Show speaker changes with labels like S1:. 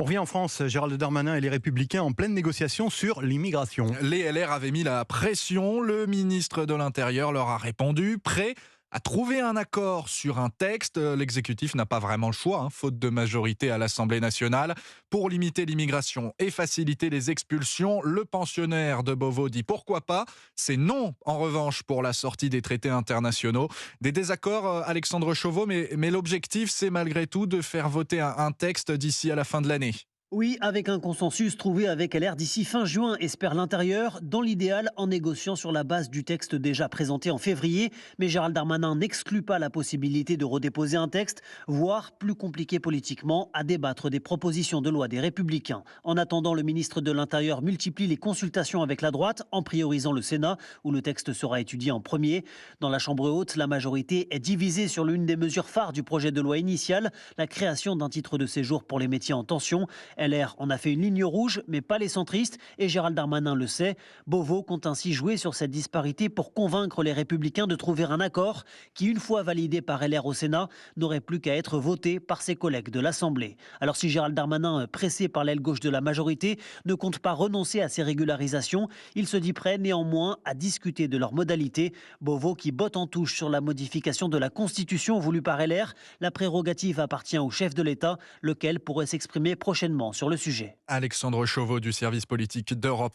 S1: On revient en France, Gérald Darmanin et les Républicains en pleine négociation sur l'immigration.
S2: Les LR avaient mis la pression. Le ministre de l'Intérieur leur a répondu, prêt à trouver un accord sur un texte. L'exécutif n'a pas vraiment le choix, faute de majorité à l'Assemblée nationale. Pour limiter l'immigration et faciliter les expulsions, le pensionnaire de Beauvau dit pourquoi pas. C'est non, en revanche, pour la sortie des traités internationaux. Des désaccords, Alexandre Chauveau, mais l'objectif, c'est malgré tout de faire voter un texte d'ici à la fin de l'année.
S3: Oui, avec un consensus trouvé avec LR d'ici fin juin, espère l'Intérieur, dans l'idéal en négociant sur la base du texte déjà présenté en février. Mais Gérald Darmanin n'exclut pas la possibilité de redéposer un texte, voire plus compliqué politiquement, à débattre des propositions de loi des Républicains. En attendant, le ministre de l'Intérieur multiplie les consultations avec la droite, en priorisant le Sénat, où le texte sera étudié en premier. Dans la Chambre haute, la majorité est divisée sur l'une des mesures phares du projet de loi initial, la création d'un titre de séjour pour les métiers en tension. LR en a fait une ligne rouge, mais pas les centristes, et Gérald Darmanin le sait. Beauvau compte ainsi jouer sur cette disparité pour convaincre les Républicains de trouver un accord qui, une fois validé par LR au Sénat, n'aurait plus qu'à être voté par ses collègues de l'Assemblée. Alors si Gérald Darmanin, pressé par l'aile gauche de la majorité, ne compte pas renoncer à ces régularisations, il se dit prêt néanmoins à discuter de leurs modalités. Beauvau qui botte en touche sur la modification de la Constitution voulue par LR. La prérogative appartient au chef de l'État, lequel pourrait s'exprimer prochainement sur le sujet.
S2: Alexandre Chauveau du service politique d'Europe